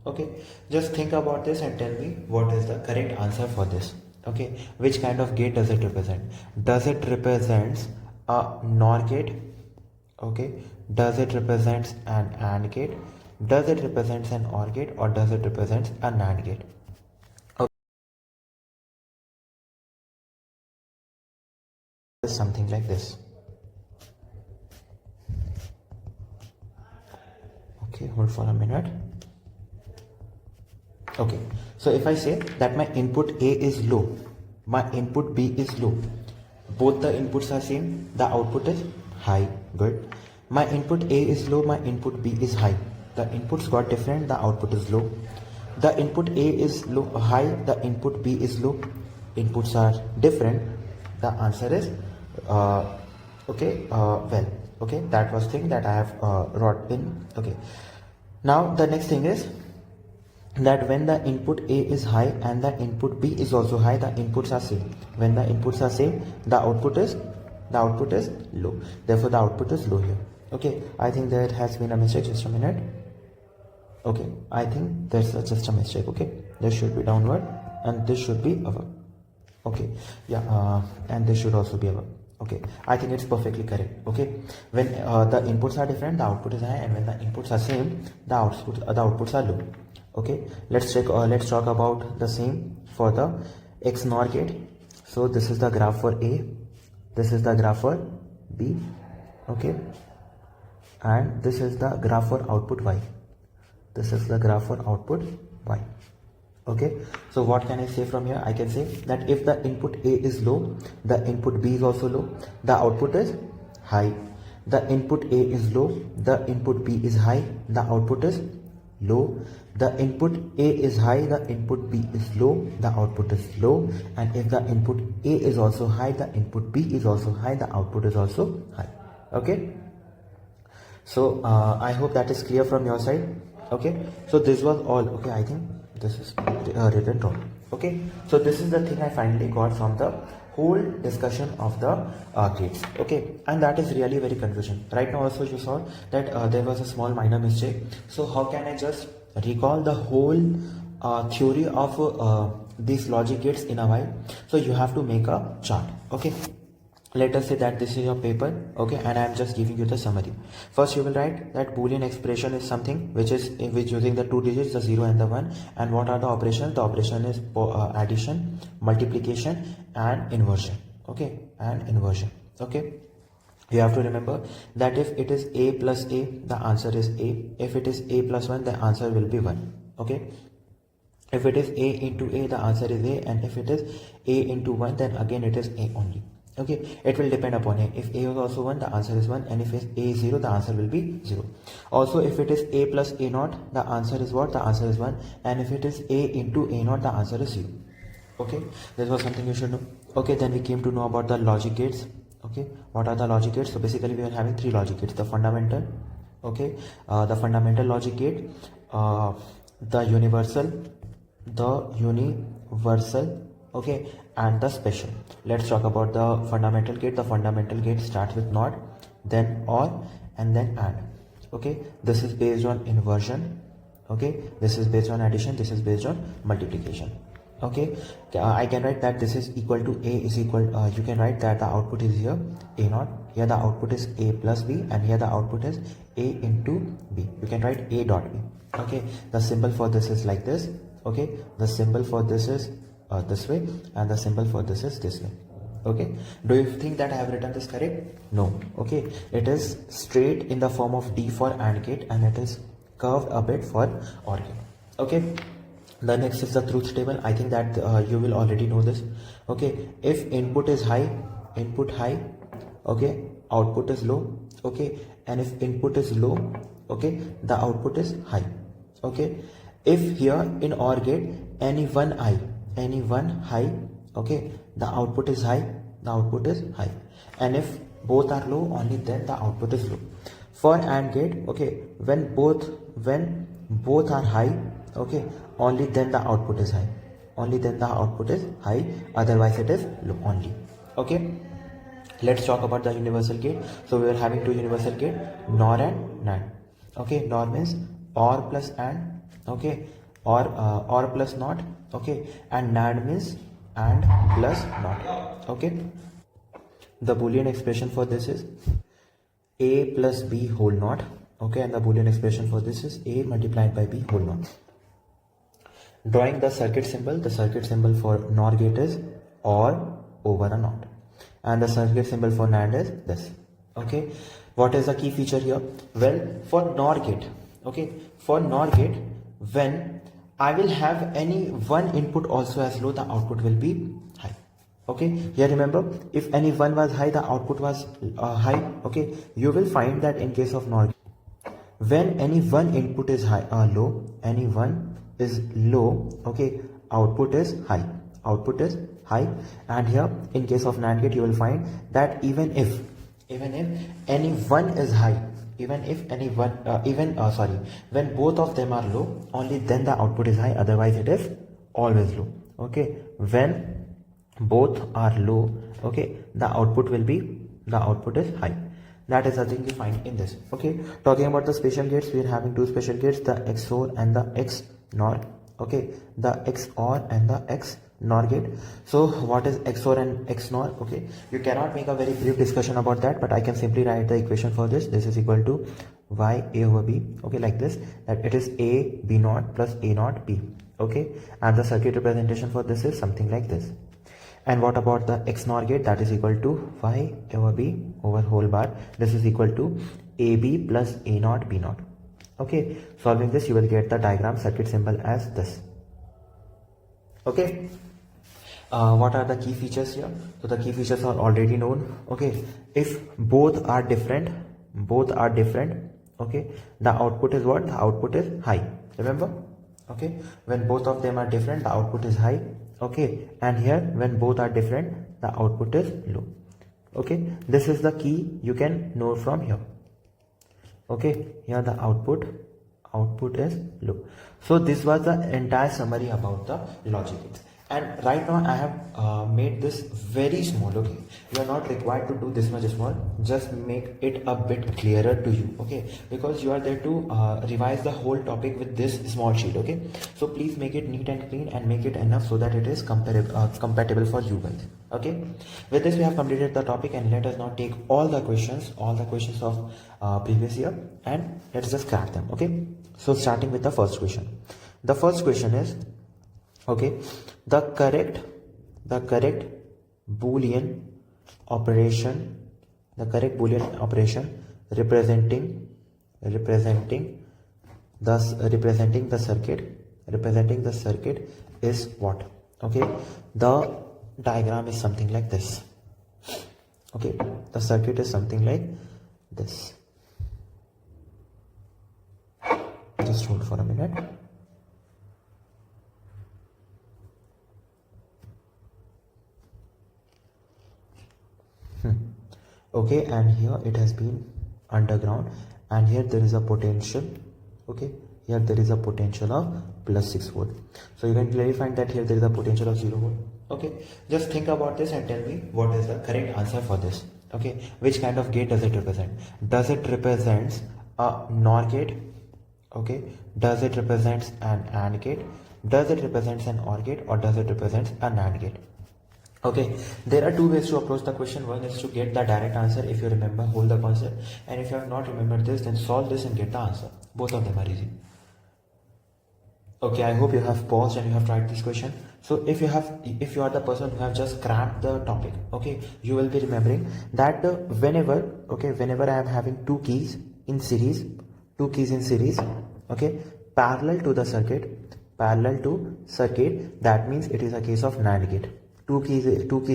Okay, just think about this and tell me what is the correct answer for this. Okay, which kind of gate does it represent? Does it represents a NOR gate? Okay, does it represents an AND gate? Does it represents an OR gate, or does it represents a NAND gate? Okay, something like this. Okay, hold for a minute. Okay, so if I say that my input A is low, my input B is low, both the inputs are same, the output is high. Good. My input A is low, my input B is high. The inputs got different, the output is low. The input A is low, high, the input B is low. Inputs are different. The answer is well. Okay, that was thing that I have wrote in. Okay. Now the next thing is that when the input A is high and the input B is also high, the inputs are same. When the inputs are same, the output is low. Therefore, the output is low here. Okay, I think there has been a mistake. Just a minute. Okay, I think there's just a mistake. Okay, this should be downward and this should be above. Okay, yeah, and this should also be above. Okay, I think it's perfectly correct. Okay, when the inputs are different, the output is high, and when the inputs are same, the outputs are low. Okay, let's talk about the same for the XNOR gate. So this is the graph for A, this is the graph for B. Okay, and this is the graph for output Y. This is the graph for output Y. Okay, so what can I say from here? I can say that if the input A is low, the input B is also low, the output is high. The input A is low, the input B is high, the output is low. The input A is high, the input B is low, the output is low. And if the input A is also high, the input B is also high, the output is also high. Okay, so I hope that is clear from your side. Okay, so this was all. Okay, I think this is written wrong. Okay, so this is the thing I finally got from the whole discussion of the gates. Okay, and that is really very confusing. Right now also you saw that there was a small minor mistake. So how can I just recall the whole theory of these logic gates in a while? So you have to make a chart. Okay, let us say that this is your paper. Okay, and I am just giving you the summary. First you will write that Boolean expression is something which is using the two digits, the 0 and the 1. And what are the operations? The operation is addition, multiplication and inversion. Okay, and inversion. Okay, you have to remember that if it is A plus A, the answer is A. If it is A plus 1, the answer will be 1. Okay, if it is A into A, the answer is A, and if it is A into 1, then again it is A only. Okay, it will depend upon A. If A is also 1, the answer is 1, and if A is 0, the answer will be 0. Also, if it is A plus A naught, the answer is what? The answer is 1, and if it is A into A naught, the answer is 0. Okay, this was something you should know. Okay, then we came to know about the logic gates. Okay, what are the logic gates? So basically we are having three logic gates: the fundamental, okay, the fundamental logic gate, the universal, okay, and the special. Let's talk about the fundamental gate. The fundamental gate starts with NOT, then OR, and then AND. Okay, this is based on inversion. Okay, this is based on addition, this is based on multiplication. Okay, I can write that this is equal to A is equal, you can write that the output is here A naught, here the output is A plus B, and here the output is A into B. You can write A dot B. Okay, the symbol for this is like this. Okay, the symbol for this is this way, and the symbol for this is this way. Okay, do you think that I have written this correct? No. Okay, it is straight in the form of D for AND gate, and it is curved a bit for OR gate. Okay, the next is the truth table. I think that you will already know this. Okay, if input is high, okay, output is low. Okay, and if input is low, okay, the output is high. Okay, if here in OR gate any one high, okay, the output is high, and if both are low, only then the output is low. For AND gate, okay, when both are high, okay, only then the output is high, otherwise it is low only. Okay, let's talk about the universal gate. So we are having two universal gate, NOR and NAND. Okay, NOR means OR plus AND, okay, or plus not, okay, and NAND means and plus not, okay. The Boolean expression for this is a plus b whole not, okay, and the Boolean expression for this is a multiplied by b whole not. Drawing the circuit symbol for NOR gate is OR over a NOT, and the circuit symbol for NAND is this, okay. What is the key feature here? Well, for NOR gate, okay, for NOR gate, when I will have any one input also as low, the output will be high, okay. Here remember, if any one was high, the output was high, okay. You will find that in case of NOR, when any one input is high low, any one is low, okay, output is high, output is high. And here in case of NAND gate, you will find that even if any one is high, even if any one when both of them are low, only then the output is high, otherwise it is always low, okay. When both are low, okay, the output is high. That is the thing you find in this, okay. Talking about the special gates, we are having two special gates, the XOR and the XNOR, okay, the XOR and the XNOR gate. So what is XOR and XNOR? Okay, you cannot make a very brief discussion about that, but I can simply write the equation for this. This is equal to Y A over B, okay, like this, that it is A B naught plus A naught B, okay, and the circuit representation for this is something like this. And what about the XNOR gate? That is equal to Y over B over whole bar. This is equal to AB plus A naught B naught. Okay, solving this, you will get the diagram circuit symbol as this. Okay, what are the key features here? So the key features are already known. Okay, if both are different, okay, the output is what? The output is high. Remember? Okay, when both of them are different, the output is high, okay. And here when both are different, the output is low, okay. This is the key you can know from here, okay. Here the output is low. So this was the entire summary about the logic gates. And right now I have made this very small, okay. You are not required to do this much small, just make it a bit clearer to you, okay, because you are there to revise the whole topic with this small sheet, okay. So please make it neat and clean and make it enough so that it is compatible for you guys, okay. With this we have completed the topic, and let us now take all the questions of previous year, and let's just crack them, okay. So starting with the first question. The first question is, okay, the correct Boolean operation representing the circuit is what? Okay, the diagram is something like this, okay. The circuit is something like this. Just hold for a minute. Okay, and here it has been underground, and here there is a potential, okay. Here there is a potential of plus 6 volt. So you can clearly find that here there is a potential of 0 volt, okay. Just think about this and tell me what is the correct answer for this, okay. Which kind of gate does it represent? Does it represent a NOR gate, okay? Does it represent an AND gate? Does it represent an OR gate, or does it represent a NAND gate? Okay, there are two ways to approach the question. One is to get the direct answer. If you remember, hold the concept, and if you have not remembered this, then solve this and get the answer. Both of them are easy. Okay, I hope you have paused and you have tried this question. So if you are the person who have just cramped the topic, okay, you will be remembering that whenever I am having two keys in series, okay, parallel to circuit, that means it is a case of NAND gate. Two keys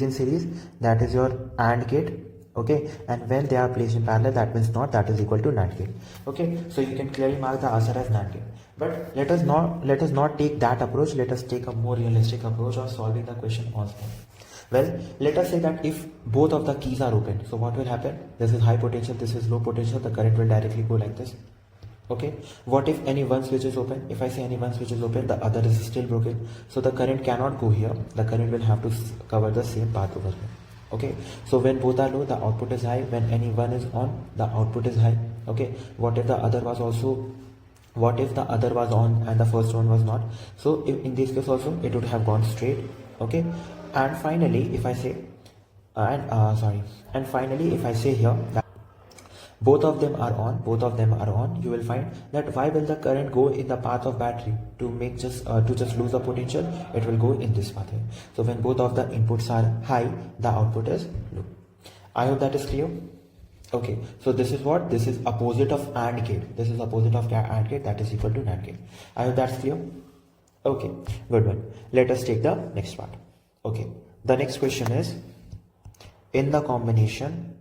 in series, that is your AND gate, okay, and when they are placed in parallel, that means not, that is equal to NAND gate, okay. So you can clearly mark the answer as NAND gate. But let us not take that approach. Let us take a more realistic approach of solving the question on spot. Well, let us say that if both of the keys are open, so what will happen? This is high potential, this is low potential, the current will directly go like this, okay. What if any one switch is open? If I say any one switch is open, the other is still broken, so the current cannot go here. The current will have to cover the same path over here, okay. So when both are low, the output is high. When any one is on, the output is high, okay. What if the other was also What if the other was on and the first one was not? So in this case also it would have gone straight. Okay, and finally if I say and finally if I say here that both of them are on, you will find that why will the current go in the path of battery to make just lose the potential? It will go in this path here. So when both of the inputs are high, the output is low. I hope that is clear. Okay, so this is what? This is opposite of AND gate. This is opposite of AND gate, that is equal to NAND gate. I hope that's clear. Okay, good one. Let us take the next part. Okay, the next question is, in the combination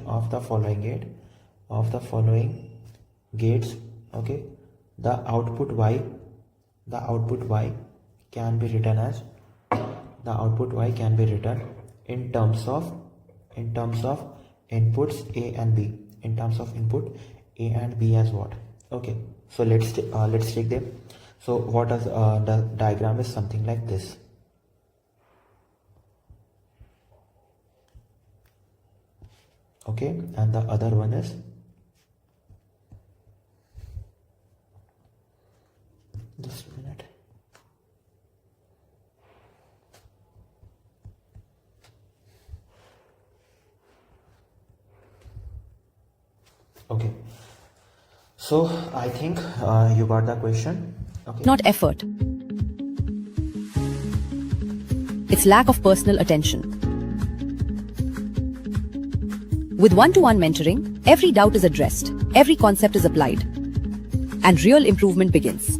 of the following gates, okay, the output y can be written as, in terms of inputs A and B, in terms of input A and B as what? Okay, so let's take them. So what does the diagram is something like this. Okay, and the other one is just a minute. Okay, so I think you got the question. Okay. Not effort. It's lack of personal attention. With one-to-one mentoring, every doubt is addressed, every concept is applied, and real improvement begins.